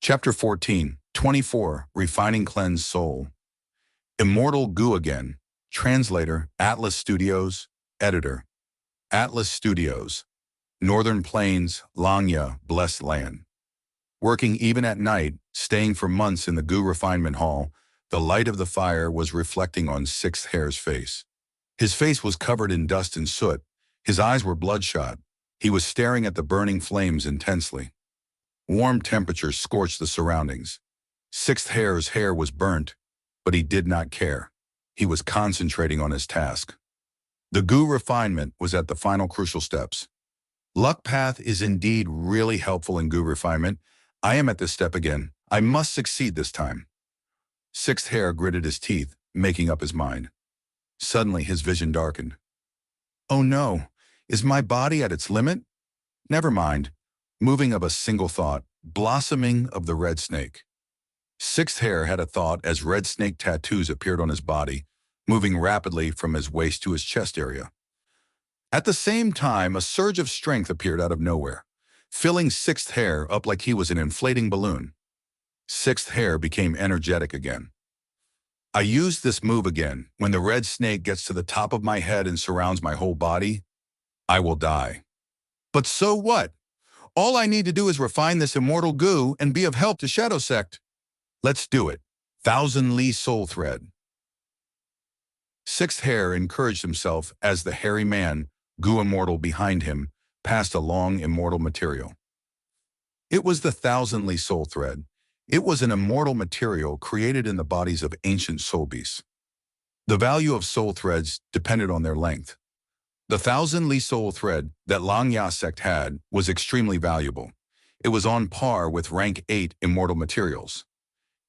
Chapter 14, 24, Refining Cleanse Soul. Immortal Goo again. Translator, Atlas Studios. Editor, Atlas Studios. Northern Plains, Lanya, Blessed Land. Working even at night, staying for months in the Goo Refinement Hall, the light of the fire was reflecting on Sixth Hair's face. His face was covered in dust and soot. His eyes were bloodshot. He was staring at the burning flames intensely. Warm temperatures scorched the surroundings. Sixth Hair's hair was burnt, but he did not care. He was concentrating on his task. The Goo Refinement was at the final crucial steps. Luck Path is indeed really helpful in Goo Refinement. I am at this step again. I must succeed this time. Sixth Hair gritted his teeth, making up his mind. Suddenly his vision darkened. Oh no, is my body at its limit? Never mind. Moving of a single thought, blossoming of the red snake. Sixth Hair had a thought as red snake tattoos appeared on his body, moving rapidly from his waist to his chest area. At the same time, a surge of strength appeared out of nowhere, filling Sixth Hair up like he was an inflating balloon. Sixth Hair became energetic again. I use this move again. When the red snake gets to the top of my head and surrounds my whole body, I will die. But so what? All I need to do is refine this immortal goo and be of help to Shadow Sect. Let's do it. Thousand Li Soul Thread. Sixth Hair encouraged himself as the hairy man, Goo Immortal behind him, passed a long immortal material. It was the Thousand Li Soul Thread. It was an immortal material created in the bodies of ancient soul beasts. The value of soul threads depended on their length. The Thousand Li Soul Thread that Lanya sect had was extremely valuable. It was on par with rank 8 immortal materials.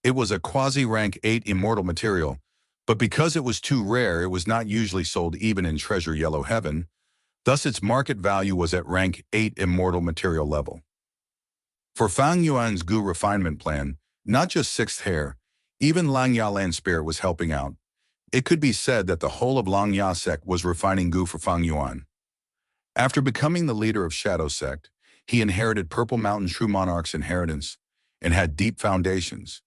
It was a quasi-rank 8 immortal material, but because it was too rare, it was not usually sold even in Treasure Yellow Heaven. Thus its market value was at rank 8 immortal material level. For Fang Yuan's Goo Refinement plan, not just Sixth Hair, even Lanya Land Spirit was helping out. It could be said that the whole of Lanya Sect was refining Goo for Fang Yuan. After becoming the leader of Shadow Sect, he inherited Purple Mountain True Monarch's inheritance and had deep foundations.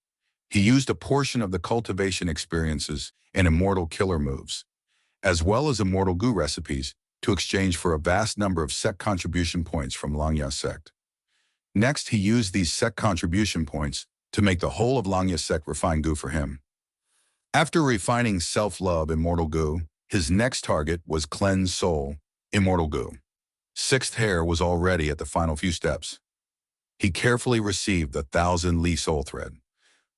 He used a portion of the cultivation experiences and immortal killer moves, as well as immortal Goo recipes, to exchange for a vast number of sect contribution points from Lanya Sect. Next, he used these sect contribution points to make the whole of Lanya Sect refine Goo for him. After refining self-love immortal Goo, his next target was cleanse soul immortal Goo. Sixth Hair was already at the final few steps. He carefully received the Thousand Li Soul Thread.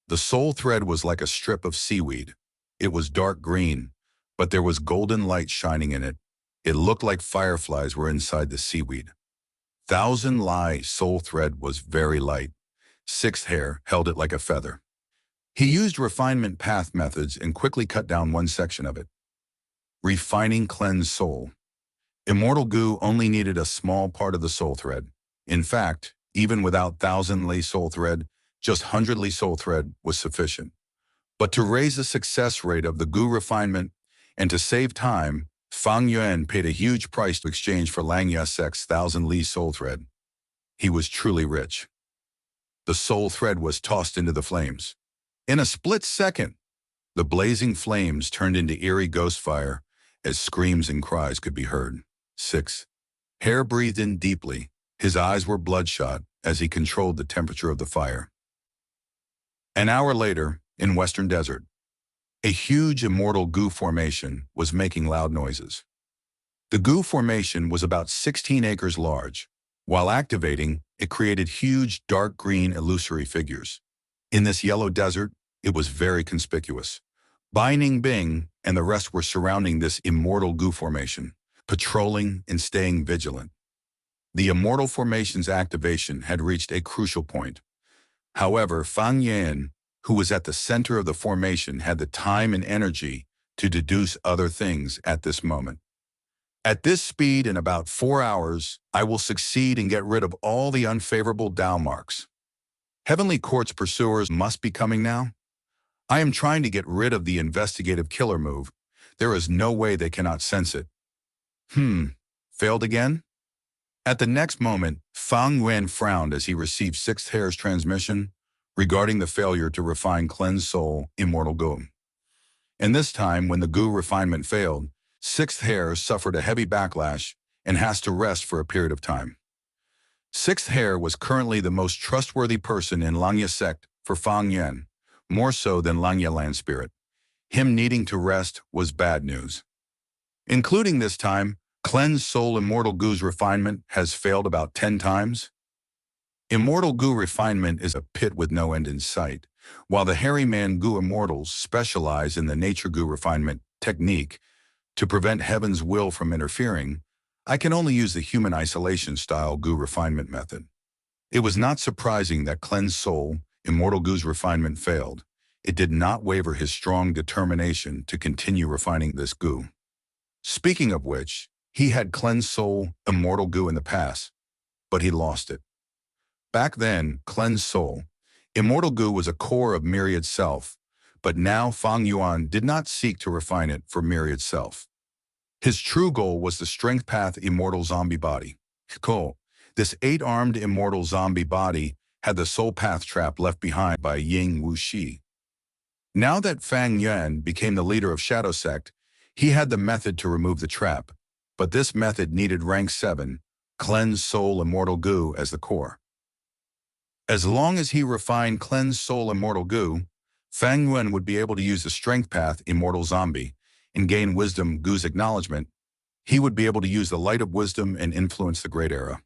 The soul thread was like a strip of seaweed. It was dark green, but there was golden light shining in it. It looked like fireflies were inside the seaweed. Thousand Li Soul Thread was very light. Sixth Hair held it like a feather. He used refinement path methods and quickly cut down one section of it. Refining cleanse soul. Immortal Goo only needed a small part of the soul thread. In fact, even without Thousand Li Soul Thread, just 100 Li Soul Thread was sufficient. But to raise the success rate of the Goo Refinement and to save time, Fang Yuan paid a huge price to exchange for Lanya Sect's Thousand Li Soul Thread. He was truly rich. The soul thread was tossed into the flames. In a split second, the blazing flames turned into eerie ghost fire as screams and cries could be heard. Sixth Hair breathed in deeply. His eyes were bloodshot as he controlled the temperature of the fire. An hour later, in Western Desert, a huge immortal Goo formation was making loud noises. The Goo formation was about 16 acres large. While activating, it created huge dark green illusory figures. In this yellow desert, it was very conspicuous. Bai Ning Bing and the rest were surrounding this immortal Goo formation, patrolling and staying vigilant. The immortal formation's activation had reached a crucial point. However, Fang Yuan, who was at the center of the formation, had the time and energy to deduce other things at this moment. At this speed, in about 4 hours, I will succeed and get rid of all the unfavorable Dao marks. Heavenly Court's pursuers must be coming now. I am trying to get rid of the investigative killer move. There is no way they cannot sense it. Failed again? At the next moment, Fang Yuan frowned as he received Sixth Hair's transmission. regarding the failure to refine cleansed soul, immortal goo. And this time, when the goo refinement failed, Sixth Hair suffered a heavy backlash and has to rest for a period of time. Sixth Hair was currently the most trustworthy person in Langya sect for Fang Yuan, more so than Langya land spirit. Him needing to rest was bad news. Including this time, cleansed soul immortal goo's refinement has failed about 10 times. Immortal goo refinement is a pit with no end in sight. While the hairy man goo immortals specialize in the nature goo refinement technique to prevent heaven's will from interfering, I can only use the human isolation style goo refinement method. It was not surprising that cleansed soul, immortal goo's refinement failed. It did not waver his strong determination to continue refining this goo. Speaking of which, he had cleansed soul, immortal goo in the past, but he lost it. Back then, cleansed soul, immortal goo was a core of myriad self, but now Fang Yuan did not seek to refine it for myriad self. His true goal was the strength path immortal zombie body. Cool. This 8-armed immortal zombie body had the soul path trap left behind by Ying Wuxi. Now that Fang Yuan became the leader of Shadow Sect, he had the method to remove the trap, but this method needed rank 7, cleansed soul immortal goo as the core. As long as he refined cleansed soul immortal goo, Fang Yuan would be able to use the strength path immortal zombie and gain wisdom goo's acknowledgement. He would be able to use the light of wisdom and influence the great era.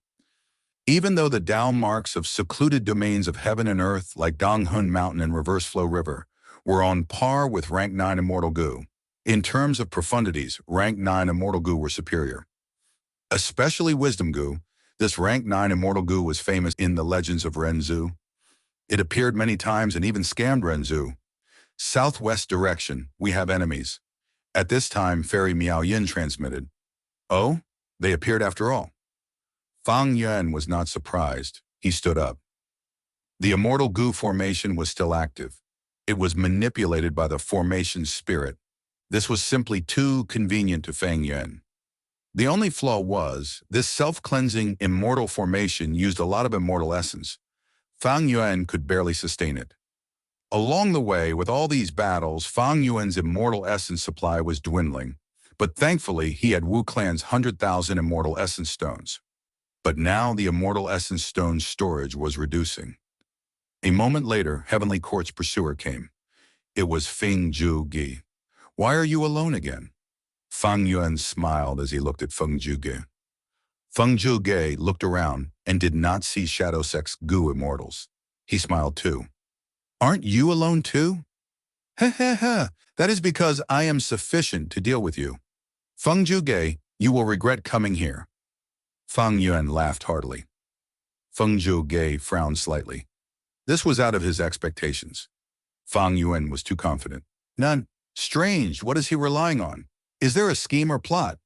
Even though the Tao marks of secluded domains of heaven and earth like Donghun Mountain and Reverse Flow River were on par with rank 9 immortal goo, in terms of profundities, rank 9 immortal goo were superior. Especially wisdom goo, this rank 9 immortal goo was famous in the legends of Renzu. It appeared many times and even scammed Renzu. Southwest direction, we have enemies. At this time, Fairy Miao Yin transmitted. Oh, they appeared after all. Fang Yuan was not surprised. He stood up. The immortal goo formation was still active. It was manipulated by the formation spirit. This was simply too convenient to Fang Yuan. The only flaw was, this self-cleansing immortal formation used a lot of immortal essence. Fang Yuan could barely sustain it. Along the way, with all these battles, Fang Yuan's immortal essence supply was dwindling, but thankfully he had Wu Clan's 100,000 immortal essence stones. But now the immortal essence stone storage was reducing. A moment later, Heavenly Court's pursuer came. It was Feng Zhuge. Why are you alone again? Fang Yuan smiled as he looked at Feng Zhuge. Feng Zhuge looked around and did not see Shadow Sect's goo immortals. He smiled too. Aren't you alone too? That is because I am sufficient to deal with you. Feng Zhuge, you will regret coming here. Fang Yuan laughed heartily. Feng Zhuge frowned slightly. This was out of his expectations. Fang Yuan was too confident. None. Strange, what is he relying on? Is there a scheme or plot?